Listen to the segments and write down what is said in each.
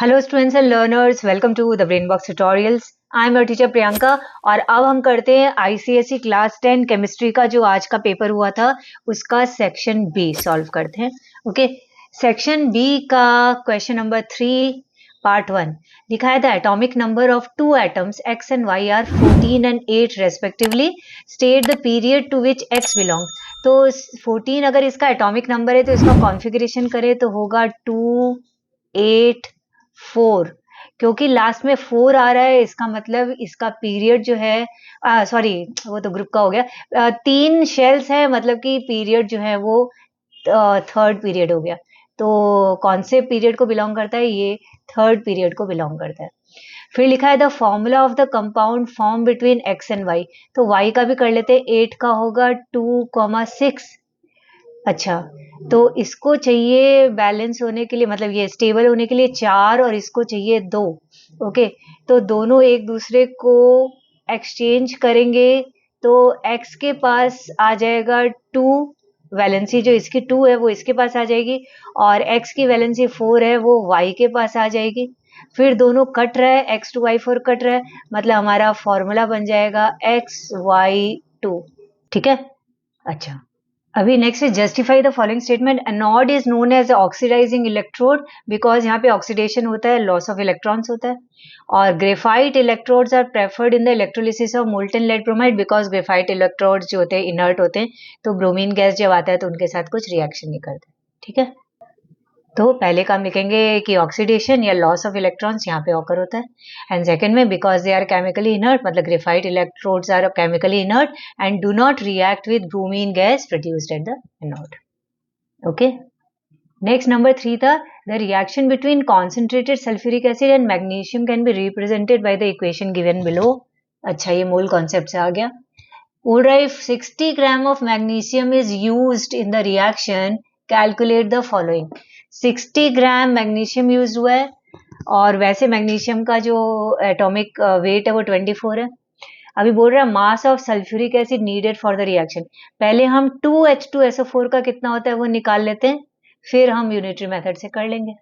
Hello students and learners, welcome to the Brain Box tutorials. I am your teacher Priyanka और अब हम करते हैं आईसीएसई क्लास 10 केमिस्ट्री का जो आज का पेपर हुआ था उसका सेक्शन बी सॉल्व करते हैं। ओके, सेक्शन बी का क्वेश्चन नंबर 3 पार्ट 1 दिखाया था। Atomic number of two atoms x and y are 14 and 8 respectively. State the period to which x belongs. तो 14 अगर इसका एटॉमिक नंबर है तो इसका कॉन्फ़िगरेशन करें तो होगा 2 8 4, क्योंकि लास्ट में 4 आ रहा है इसका मतलब इसका पीरियड जो है सॉरी वो तो ग्रुप का हो गया। 3 शेल्स है मतलब कि पीरियड जो है वो थर्ड पीरियड हो गया। तो कौन से पीरियड को बिलोंग करता है? ये थर्ड पीरियड को बिलोंग करता है। फिर लिखा है the formula of the compound form between X and Y. तो वाई का भी कर लेते हैं। 8 का होगा 2,6। अच्छा, तो इसको चाहिए बैलेंस होने के लिए, मतलब ये स्टेबल होने के लिए 4 और इसको चाहिए 2। ओके, तो दोनों एक दूसरे को एक्सचेंज करेंगे तो x के पास आ जाएगा 2, वैलेंसी जो इसकी 2 है वो इसके पास आ जाएगी, और x की वैलेंसी 4 है वो y के पास आ जाएगी। फिर दोनों कट रहा है, x2y4 कट रहा है, मतलब हमारा फॉर्मूला बन जाएगा xy2। ठीक है। अच्छा, अभी नेक्स्ट है justify the following statement. Anode is known as oxidising electrode because यहाँ पे ऑक्सीडेशन होता है, लॉस ऑफ इलेक्ट्रॉन्स होता है। और graphite electrodes are preferred in the electrolysis of molten lead bromide because graphite electrodes जो होते हैं इनर्ट होते हैं, तो ब्रोमीन गैस जब आता है तो उनके साथ कुछ रिएक्शन नहीं करते। ठीक है, तो पहले का हम लिखेंगे कि ऑक्सीडेशन या लॉस ऑफ इलेक्ट्रॉन्स यहाँ पे ऑकर होता है। एंड सेकंड में because they are chemically inert, मतलब graphite electrodes are chemically inert and do not react with bromine gas produced at the anode. Okay, next number 3 था the reaction between concentrated sulphuric acid and magnesium can be represented by the equation given below. अच्छा, ये मूल concept से आ गया। बोल रहा है 60 gram of magnesium is used in the reaction, calculate the following. 60 gram magnesium use हुआ है और वैसे मैग्नीशियम का जो एटॉमिक वेट है वो 24 है। अभी बोल रहा है mass of sulphuric acid needed for the reaction. पहले हम 2H2SO4 का कितना होता है वो निकाल लेते हैं, फिर हम यूनिटरी मेथड से कर लेंगे।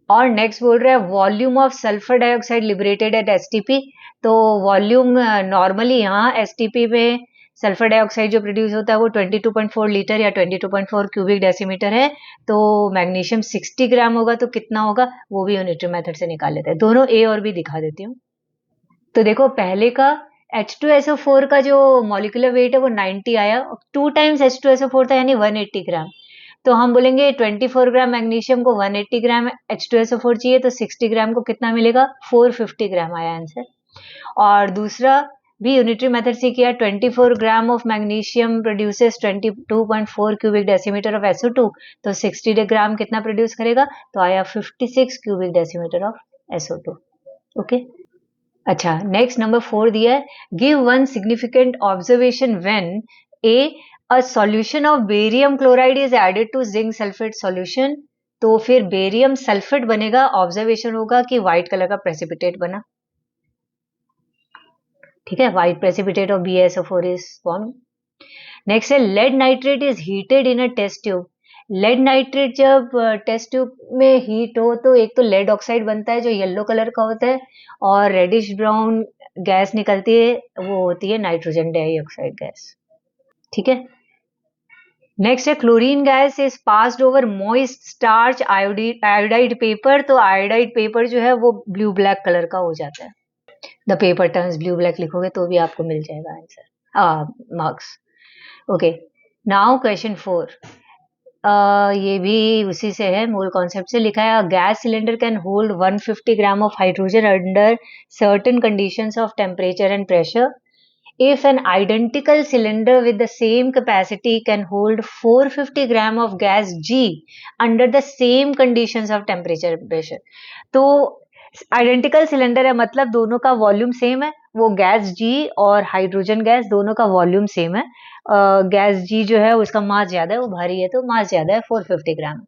और नेक्स्ट बोल रहा है volume of sulphur dioxide liberated at STP. तो वॉल्यूम नॉर्मली यहाँ एसटीपी में सल्फर डाइऑक्साइड जो प्रोड्यूस होता है वो 22.4 लीटर या 22.4 क्यूबिक डेसीमीटर है। तो मैग्नीशियम 60 ग्राम होगा तो कितना होगा वो भी यूनिटरी मेथड से निकाल लेते हैं। दोनों ए और बी दिखा देती हूँ। तो देखो पहले का H2SO4 का जो मॉलिक्यूलर वेट है वो 90 आया, 2 टाइम्स H2SO4 था यानी 180 ग्राम। तो हम बोलेंगे 24 ग्राम मैग्नीशियम को 180 ग्राम H2SO4 चाहिए, तो 60 ग्राम को कितना मिलेगा? 450 ग्राम आया आंसर। और दूसरा भी यूनिटरी मेथड से किया, 24 gram of magnesium produces 22.4 cubic decimetre of SO2, तो 60 ग्राम कितना प्रोड्यूस करेगा? तो आया 56 cubic decimetre of SO2। Okay, अच्छा, नेक्स्ट नंबर 4 दिया है give one significant observation when a a solution of barium chloride is added to zinc sulphate solution. तो फिर बेरियम सल्फेट बनेगा, ऑब्जर्वेशन होगा कि व्हाइट कलर का प्रेसिपिटेट बना। ठीक है, white precipitate of BaSO4 is form. Next है lead nitrate is heated in a test tube. Lead nitrate जब टेस्ट ट्यूब में हीट हो तो एक तो लेड ऑक्साइड बनता है जो येलो कलर का होता है, और रेडिश ब्राउन गैस निकलती है, वो होती है नाइट्रोजन डाइऑक्साइड गैस। ठीक है, नेक्स्ट है chlorine gas is passed over moist starch iodide paper. तो आयोडाइड पेपर जो है वो ब्लू ब्लैक कलर का हो जाता है। The paper turns blue black लिखोगे तो भी आपको मिल जाएगा answer, marks. Okay, now question 4। ये भी उसी से है, मूल कॉन्सेप्ट से लिखा है gas cylinder can hold 150 gram of hydrogen under certain conditions of temperature and pressure. If an identical cylinder with the same capacity can hold 450 gram of gas G under the same conditions of temperature and pressure। तो identical cylinder है मतलब दोनों का volume same है, वो gas G और hydrogen gas दोनों का वॉल्यूम सेम है। गैस G जो है उसका मास ज्यादा है, वो भारी है तो मास ज्यादा है, 450 ग्राम।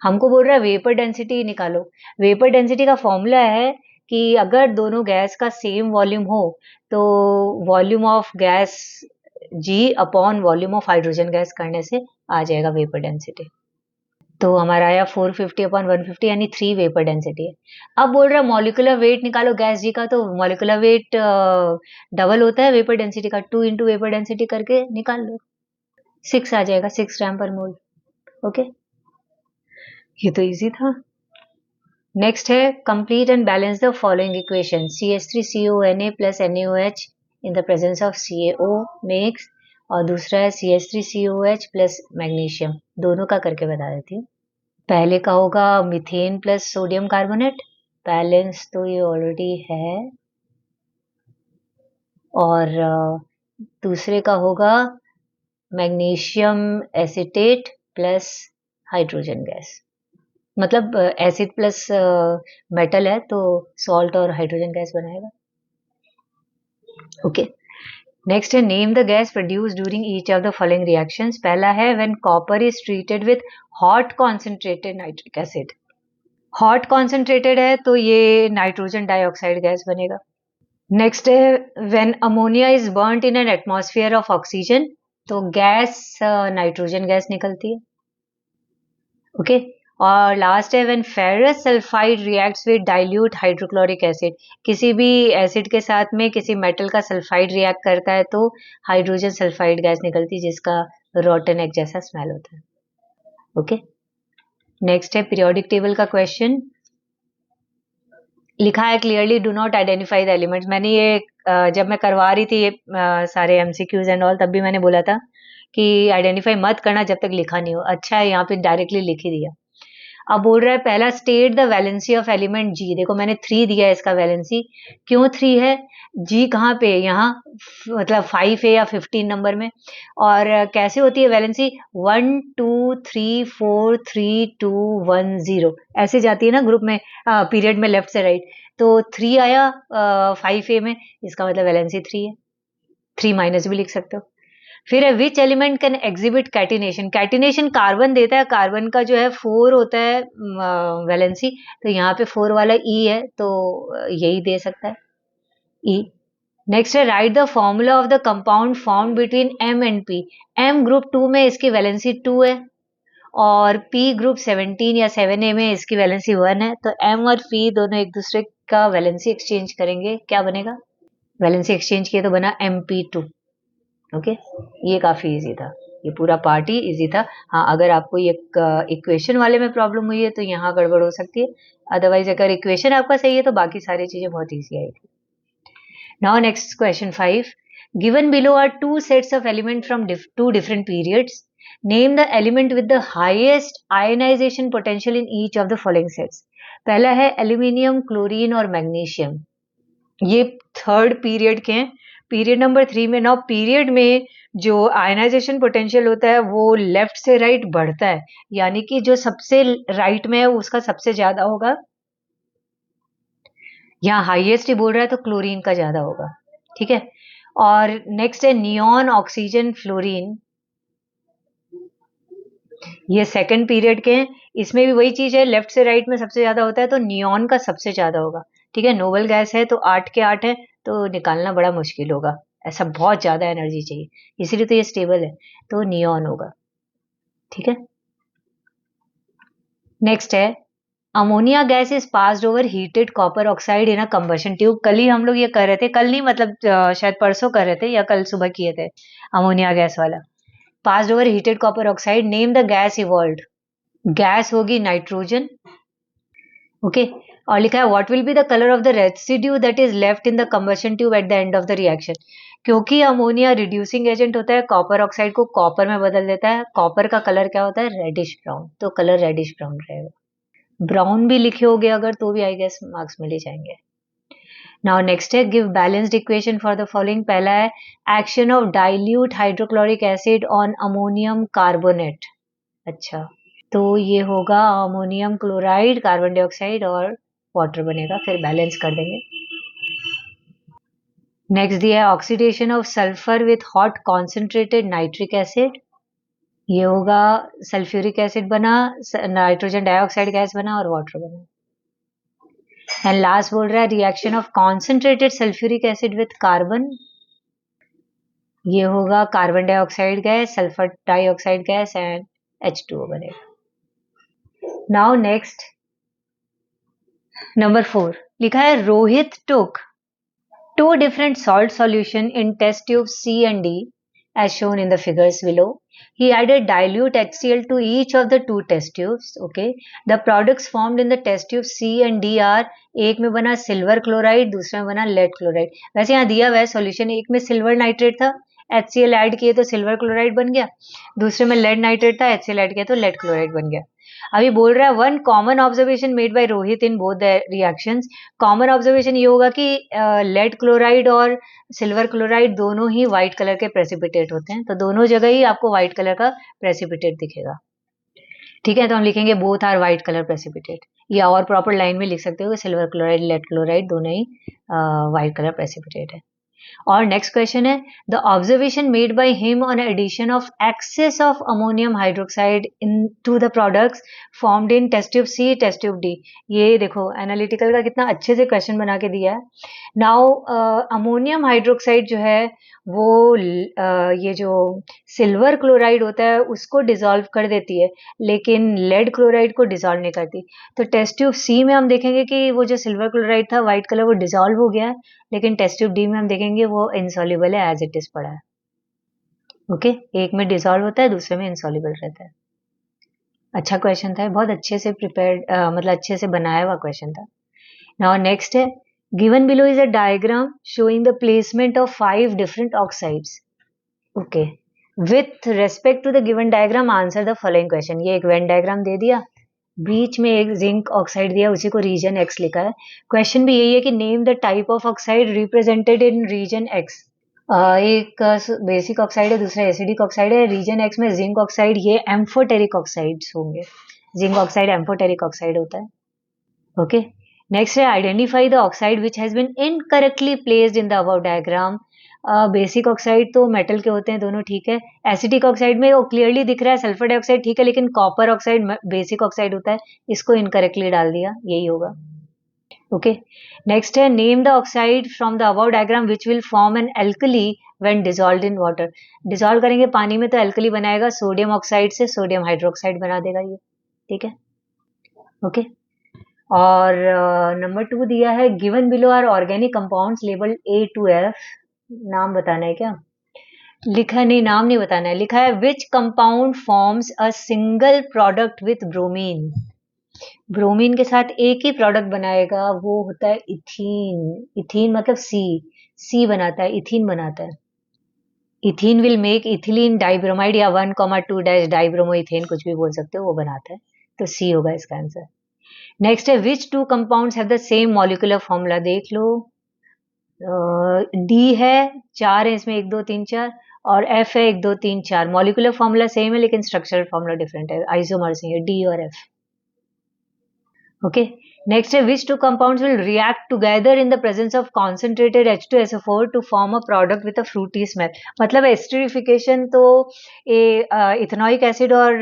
हमको बोल रहा है वेपर डेंसिटी निकालो। वेपर डेंसिटी का फॉर्मूला है कि अगर दोनों गैस का सेम वॉल्यूम हो तो volume of gas G upon volume of hydrogen gas करने से आ जाएगा वेपर डेंसिटी। तो हमारा आया 450/150 यानी 3 वेपर डेंसिटी है। अब बोल रहा है मॉलिक्यूलर वेट निकालो गैस जी का, तो मॉलिक्यूलर वेट डबल होता है वेपर डेंसिटी का, 2 इंटू वेपर डेंसिटी करके निकाल लो, 6 आ जाएगा, 6 ग्राम पर मोल। ओके, ये तो इजी था। नेक्स्ट है complete and balance the following equation, CH3CONA plus NaOH in the presence of CaO makes, और दूसरा है CH3COH प्लस मैग्नीशियम, दोनों का करके बता देती हूँ। पहले का होगा methane plus sodium carbonate, balance तो ये ऑलरेडी है, और दूसरे का होगा magnesium acetate plus hydrogen gas, मतलब एसिड प्लस मेटल है तो सॉल्ट और हाइड्रोजन गैस बनाएगा। ओके, नेक्स्ट है name the gas produce during each of the following reactions. पहला है when copper is treated with hot concentrated nitric acid, hot concentrated है तो ये नाइट्रोजन डाइऑक्साइड गैस बनेगा। नेक्स्ट है when ammonia is burnt in an atmosphere of oxygen, तो gas nitrogen gas निकलती है। ओके, और लास्ट है when ferrous sulphide reacts with dilute hydrochloric acid, किसी भी एसिड के साथ में किसी मेटल का सल्फाइड रिएक्ट करता है तो हाइड्रोजन सल्फाइड गैस निकलती है जिसका रॉटन एग जैसा स्मेल होता है। ओके, नेक्स्ट है पीरियोडिक टेबल का क्वेश्चन, लिखा है clearly do not identify the elements. मैंने ये जब मैं करवा रही थी ये सारे एमसीक्यूज एंड ऑल, तब भी मैंने बोला था कि आइडेंटिफाई मत करना जब तक लिखा नहीं हो। अच्छा है, यहाँ पे डायरेक्टली लिख ही दिया। अब बोल रहा है पहला state the valency of element G, देखो मैंने 3 दिया है इसका वैलेंसी, क्यों 3 है, जी कहाँ पे, यहाँ मतलब 5 है या 15 नंबर में, और कैसे होती है वैलेंसी, 1 2 3 4 3 2 1 0 ऐसे जाती है ना ग्रुप में, पीरियड में लेफ्ट से राइट, तो 3 आया 5A में, इसका मतलब वैलेंसी 3 है, 3 माइनस भी लिख सकते हो। फिर है which element can exhibit catenation, catenation carbon देता है, कार्बन का जो है 4 होता है वैलेंसी, तो यहाँ पे 4 वाला ई है तो यही दे सकता है, ई। नेक्स्ट है write the formula of the compound form between M and P, M group 2 में इसकी वैलेंसी 2 है, और पी ग्रुप 17 या 7A में इसकी वैलेंसी 1 है, तो एम और पी दोनों एक दूसरे का वैलेंसी एक्सचेंज करेंगे, क्या बनेगा, वैलेंसी एक्सचेंज किया तो बना MP2। ओके, ये काफी इजी था, ये पूरा पार्ट ही इजी था। हाँ, अगर आपको ये इक्वेशन वाले में प्रॉब्लम हुई है तो यहाँ गड़बड़ हो सकती है, अदरवाइज अगर इक्वेशन आपका सही है तो बाकी सारी चीजें बहुत इजी आई थी। Now next question 5, given below are 2 sets of element from 2 different periods, name the element with the highest ionisation potential in each of the following sets. पहला है एल्यूमिनियम, क्लोरीन और मैग्नीशियम, ये थर्ड पीरियड के हैं, period number 3 में। Now period में जो ionization potential होता है वो लेफ्ट से राइट बढ़ता है, यानी कि जो सबसे राइट में है उसका सबसे ज्यादा होगा, यहाँ हाईएस्ट ही बोल रहा है तो क्लोरीन का ज्यादा होगा, ठीक है। और नेक्स्ट है नियॉन, ऑक्सीजन, फ्लोरीन, ये सेकंड पीरियड के हैं, इसमें भी वही चीज है, लेफ्ट से राइट में सबसे ज्यादा होता है तो नियॉन का सबसे ज्यादा होगा, ठीक है। नोबल गैस है तो 8 के 8 है तो निकालना बड़ा मुश्किल होगा, ऐसा बहुत ज्यादा एनर्जी चाहिए, इसीलिए तो ये स्टेबल है, तो नियॉन होगा, ठीक है। नेक्स्ट है ammonia gas is passed over heated copper oxide in a combustion tube, कल ही हम लोग ये कर रहे थे, कल नहीं मतलब शायद परसों कर रहे थे या कल सुबह किए थे, अमोनिया गैस वाला, passed over heated copper oxide, name the gas evolved, gas होगी नाइट्रोजन। ओके, और लिखा है what will be the colour of the residue that is left in the combustion tube at the end of the reaction, क्योंकि ammonia reducing agent होता है, copper oxide को copper में बदल देता है, कॉपर का कलर क्या होता है, रेडिश ब्राउन, तो कलर रेडिश ब्राउन रहेगा। ब्राउन भी लिखे होगे अगर तो भी आई गेस मार्क्स मिल ही जाएंगे। नाउ नेक्स्ट है give balanced equation for the following, पहला है action of dilute hydrochloric acid on ammonium carbonate, अच्छा तो ये होगा अमोनियम क्लोराइड, कार्बन डाइऑक्साइड और वाटर बनेगा, फिर बैलेंस कर देंगे। नेक्स्ट दिया है oxidation of sulphur with hot concentrated nitric acid, ये होगा सल्फ्यूरिक एसिड बना, नाइट्रोजन डाइऑक्साइड गैस बना और वाटर बना। एंड लास्ट बोल रहा है reaction of concentrated sulphuric acid with carbon, ये होगा carbon dioxide gas, sulphur dioxide gas and H2O बनेगा। नाउ नेक्स्ट नंबर 4 लिखा है रोहित टुक two different salt solution in test tubes C and D as shown in the figures below. He added dilute HCl to each of the two test tubes. Okay. The products formed in the test tube C and D are एक में बना silver chloride दूसरे में बना lead chloride. वैसे यहाँ दिया हुआ है सॉल्यूशन एक में सिल्वर नाइट्रेट था HCl ऐड किए तो सिल्वर क्लोराइड बन गया दूसरे में लेड नाइट्रेट था HCl ऐड किया तो लेड क्लोराइड बन गया. अभी बोल रहा है one common observation made bye Rohit in both the reactions. Common observation ये होगा कि लेड क्लोराइड और सिल्वर क्लोराइड दोनों ही व्हाइट कलर के प्रेसिपिटेट होते हैं तो दोनों जगह ही आपको व्हाइट कलर का प्रेसिपिटेट दिखेगा. ठीक है तो हम लिखेंगे both are white colour precipitate या और प्रॉपर लाइन में लिख सकते हो कि सिल्वर क्लोराइड लेड क्लोराइड दोनों ही व्हाइट कलर प्रेसिपिटेट है. और नेक्स्ट क्वेश्चन है the observation made by him on addition of excess of ammonium hydroxide into the products formed in test tube C test tube D. ये देखो analytical का कितना अच्छे से क्वेश्चन बना के दिया है. नाउ अमोनियम हाइड्रोक्साइड जो है वो ये जो सिल्वर क्लोराइड होता है उसको डिसॉल्व कर देती है लेकिन लेड क्लोराइड को डिसॉल्व नहीं करती. तो टेस्ट ट्यूब सी में हम देखेंगे कि वो जो सिल्वर क्लोराइड था व्हाइट कलर वो डिसॉल्व हो गया है लेकिन टेस्ट ट्यूब डी में हम देखेंगे वो इनसॉल्युबल है एज इट इज पड़ा है. ओके एक में डिसॉल्व होता है दूसरे में इनसॉल्युबल रहता है. अच्छा क्वेश्चन था बहुत अच्छे से प्रिपेयर्ड मतलब अच्छे से बनाया हुआ क्वेश्चन था. नाउ नेक्स्ट है given below is a diagram showing the placement of 5 different oxides. Okay with respect to the given diagram answer the following question. ये एक वेन डायग्राम दे दिया बीच में एक जिंक ऑक्साइड दिया उसी को रीजन एक्स लिखा है. क्वेश्चन भी यही है कि name the type of oxide represented in region X. एक बेसिक ऑक्साइड है दूसरा एसिडिक ऑक्साइड है. रीजन एक्स में जिंक ऑक्साइड ये एम्फोटेरिक ऑक्साइड्स होंगे. जिंक ऑक्साइड एम्फोटेरिक ऑक्साइड होता है. ओके नेक्स्ट है identify the oxide which has been incorrectly placed in the above diagram. Basic oxide तो मेटल के होते हैं दोनों ठीक है. एसिडिक ऑक्साइड में वो क्लियरली दिख रहा है सल्फर डाइऑक्साइड ठीक है लेकिन कॉपर ऑक्साइड बेसिक ऑक्साइड होता है इसको इनकरेक्टली डाल दिया यही होगा. ओके नेक्स्ट है name the oxide from the above diagram which will form an alkali when dissolved in water. Dissolve करेंगे पानी में तो एल्कली बनाएगा सोडियम ऑक्साइड से सोडियम हाइड्रोक्साइड बना देगा ये. ठीक है ओके और नंबर 2 दिया है given below are organic compounds labelled A to F. नाम बताना है क्या लिखा नहीं नाम नहीं बताना है. लिखा है which compound forms a single product with bromine. Bromine के साथ एक ही प्रोडक्ट बनाएगा वो होता है इथीन. इथीन मतलब सी बनाता है इथीन बनाता है. Ethene will make ethylene dibromide या 1,2 डैश डाइब्रोमो इथेन कुछ भी बोल सकते हो वो बनाता है तो सी होगा इसका आंसर. नेक्स्ट है which two compounds have the same molecular formula. देख लो डी है 4 है इसमें 1 2 3 4 और एफ है 1 2 3 4. मॉलिक्यूलर फॉर्मूला सेम है लेकिन स्ट्रक्चरल फॉर्मूला डिफरेंट है आइसोमर्स हैं डी और एफ. ओके नेक्स्ट है which two compounds will react together in the presence of concentrated H2SO4 to form a product with a fruity smell. मतलब esterification तो ethanoic acid और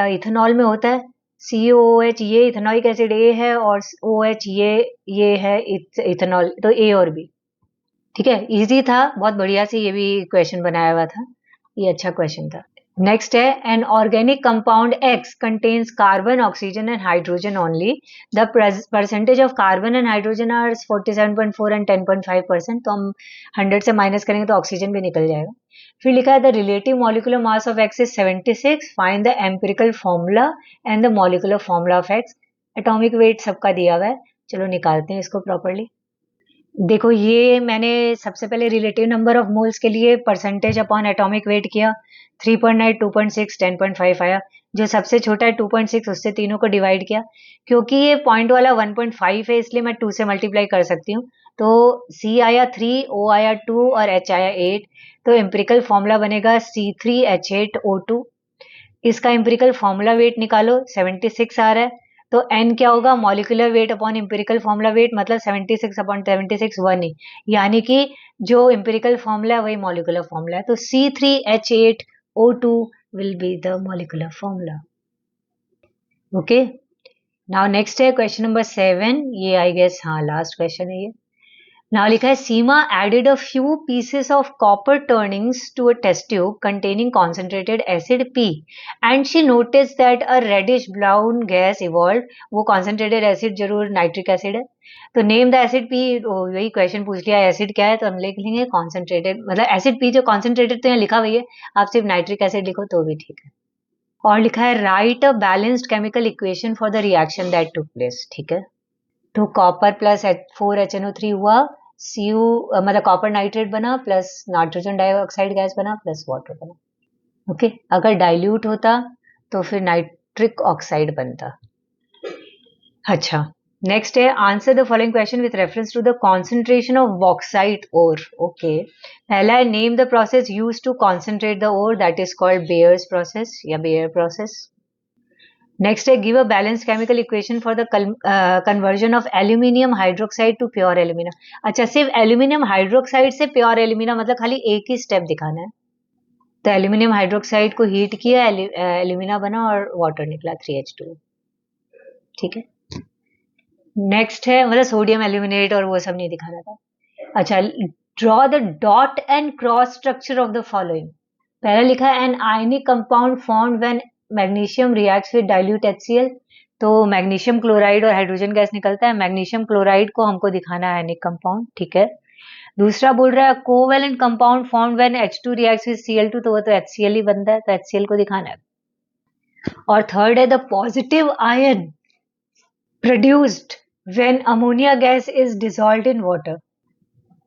ethanol में होता है. COOH ये इथेनॉइक एसिड A है और OH ये है इथेनॉल तो A और B. ठीक है इजी था बहुत बढ़िया से ये भी क्वेश्चन बनाया हुआ था ये अच्छा क्वेश्चन था. नेक्स्ट है an organic compound X contains carbon oxygen and hydrogen only. The percentage of carbon and hydrogen are 47.4 and 10.5%. तो हम 100 से माइनस करेंगे तो ऑक्सीजन भी निकल जाएगा. फिर लिखा है the relative molecular mass of X is 76. Find the empirical formula and the molecular formula of X. Atomic weight सबका दिया हुआ है चलो निकालते हैं इसको प्रॉपरली. देखो ये मैंने सबसे पहले रिलेटिव नंबर ऑफ मोल्स के लिए परसेंटेज अपॉन एटॉमिक वेट किया 3.9 2.6 10.5 आया. जो सबसे छोटा है 2.6 उससे तीनों को डिवाइड किया क्योंकि ये पॉइंट वाला 1.5 है इसलिए मैं 2 से मल्टीप्लाई कर सकती हूँ. तो C आया 3 O आया 2 और H आया 8. तो एम्पिरिकल फॉर्मूला बनेगा C3H8O2. इसका एम्पिरिकल फॉर्मूला वेट निकालो 76 आ रहा है तो n क्या होगा molecular weight upon empirical formula wait मतलब 76 अपॉन 76 1 ही यानी कि जो एम्पिरिकल फॉर्मूला है वही मॉलिक्यूलर फॉर्मूला है. तो C3H8O2 will be the molecular formula. Okay now next है क्वेश्चन नंबर 7. ये आई गेस हाँ लास्ट क्वेश्चन है ये. Now लिखा है सीमा added a few pieces of copper turnings to a test tube containing concentrated acid P and she noticed that a reddish brown gas evolved. वो concentrated acid जरूर nitric acid है, तो name the acid P, वही question पूछ लिया acid क्या है तो हम लिख लेंगे कॉन्सेंट्रेटेड, मतलब एसिड पी जो कॉन्सेंट्रेटेड तो यहाँ लिखा हुई है, आप सिर्फ नाइट्रिक एसिड लिखो तो भी ठीक है। और लिखा है write a balanced chemical equation for the reaction that took place, ठीक है। तो कॉपर प्लस 4HNO3 हुआ, Cu मतलब कॉपर नाइट्रेट बना प्लस नाइट्रोजन डाइऑक्साइड गैस बना प्लस वाटर बना। ओके, अगर डाइल्यूट होता तो फिर नाइट्रिक ऑक्साइड बनता। अच्छा, नेक्स्ट है answer the following question with reference to the concentration of bauxite ore. Okay, पहला है name the process use to concentrate the ore, that is called Bayer's process या बेयर प्रोसेस। नेक्स्ट है give a balance chemical equation for the conversion of aluminium hydroxide to pure alumina. अच्छा, सिर्फ aluminium hydroxide से pure alumina मतलब खाली एक ही step दिखाना है। तो एल्यूमिनियम हाइड्रोक्साइड को हीट किया, एल्यूमिना बना और वाटर निकला 3H2, ठीक है। नेक्स्ट है मतलब सोडियम एल्यूमिनेट और वो सब नहीं दिखाना था। अच्छा, draw the dot and cross structure of the following. पहला लिखा है an ionic compound formed when magnesium reacts with dilute HCl, तो मैग्नीशियम क्लोराइड और हाइड्रोजन गैस निकलता है, मैग्नीशियम क्लोराइड को हमको दिखाना है आयनिक कंपाउंड, ठीक है। दूसरा बोल रहा है covalent compound formed when H2 reacts with Cl2, तो वो तो HCl ही बनता है, तो HCl को दिखाना है। और थर्ड है the positive ion produced when ammonia gas is dissolved in water,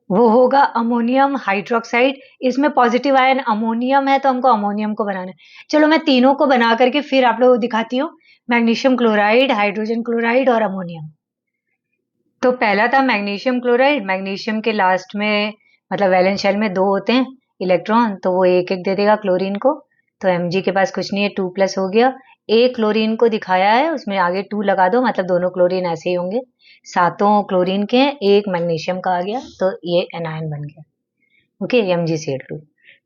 वो होगा अमोनियम हाइड्रोक्साइड। इसमें पॉजिटिव आयन अमोनियम है तो हमको अमोनियम को बनाना है। चलो मैं तीनों को बना करके फिर आप लोगों को दिखाती हूँ, मैग्नीशियम क्लोराइड, हाइड्रोजन क्लोराइड और अमोनियम। तो पहला था मैग्नीशियम क्लोराइड, मैग्नीशियम के लास्ट में मतलब वैलेंस शेल में 2 होते हैं इलेक्ट्रॉन, तो वो एक एक दे देगा क्लोरीन को, तो Mg के पास कुछ नहीं है, 2+ हो गया। एक क्लोरीन को दिखाया है, उसमें आगे 2 लगा दो, मतलब दोनों क्लोरीन ऐसे ही होंगे, सातों क्लोरीन के हैं, एक मैग्नीशियम का आ गया, तो ये एनायन बन गया। Okay, MgCl2।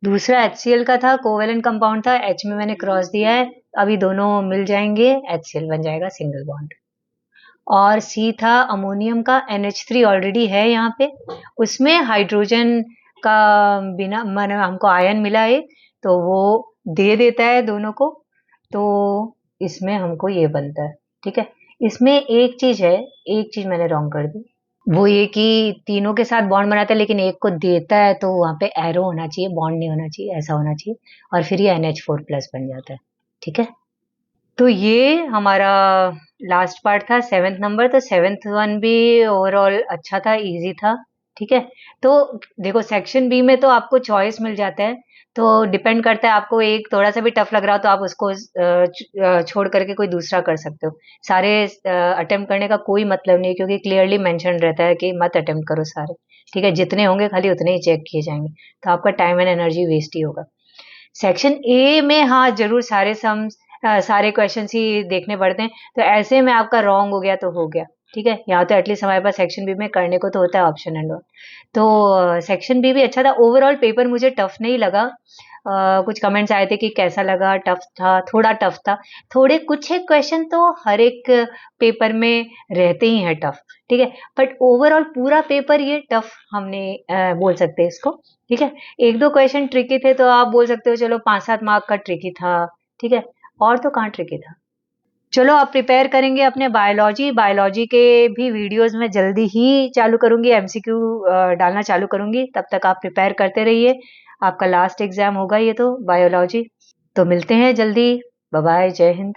दूसरा HCl का था, कोवेलेंट कंपाउंड था, H में मैंने क्रॉस दिया है, अभी दोनों मिल जाएंगे, HCl बन जाएगा सिंगल बॉन्ड। और C था अमोनियम का, NH3 ऑलरेडी है यहाँ पे, उसमें हाइड्रोजन का बिना माने हमको आयन मिला है तो वो दे देता है दोनों को, तो इसमें हमको ये बनता है, ठीक है। इसमें एक चीज है, एक चीज मैंने रॉन्ग कर दी, वो ये कि तीनों के साथ बॉन्ड बनाता है लेकिन एक को देता है, तो वहां पे एरो होना चाहिए, बॉन्ड नहीं होना चाहिए, ऐसा होना चाहिए, और फिर ये NH4+ बन जाता है, ठीक है। तो ये हमारा लास्ट पार्ट था 7th नंबर, तो 7th वन भी ओवरऑल अच्छा था, इजी था, ठीक है। तो देखो सेक्शन बी में तो आपको चॉइस मिल जाता है, तो डिपेंड करता है, आपको एक थोड़ा सा भी टफ लग रहा हो तो आप उसको छोड़ करके कोई दूसरा कर सकते हो। सारे अटेम्प्ट करने का कोई मतलब नहीं, क्योंकि क्लियरली मेंशन रहता है कि मत अटेम्प्ट करो सारे, ठीक है। जितने होंगे खाली उतने ही चेक किए जाएंगे, तो आपका टाइम एंड एनर्जी वेस्ट ही होगा। सेक्शन ए में हाँ जरूर सारे सम्स सारे क्वेश्चन ही देखने पड़ते हैं, तो ऐसे में आपका रॉन्ग हो गया तो हो गया, ठीक है। यहाँ तो एटलीस्ट हमारे पास सेक्शन बी में करने को तो होता है ऑप्शन एंड ऑल, तो सेक्शन बी भी अच्छा था। ओवरऑल पेपर मुझे टफ नहीं लगा, कुछ कमेंट्स आए थे कि कैसा लगा, टफ था, थोड़ा टफ था, थोड़े कुछ एक क्वेश्चन तो हर एक पेपर में रहते ही हैं टफ, ठीक है। बट ओवरऑल पूरा पेपर ये टफ हमने बोल सकते हैं इसको, ठीक है। एक दो क्वेश्चन ट्रिकी थे तो आप बोल सकते हो चलो 5-7 मार्क का ट्रिकी था, ठीक है, और तो कहाँ ट्रिकी था। चलो आप प्रिपेयर करेंगे अपने बायोलॉजी के भी वीडियोस में जल्दी ही चालू करूंगी, MCQ डालना चालू करूंगी, तब तक आप प्रिपेयर करते रहिए, आपका लास्ट एग्जाम होगा ये तो बायोलॉजी। तो मिलते हैं जल्दी, बाय बाय, जय हिंद।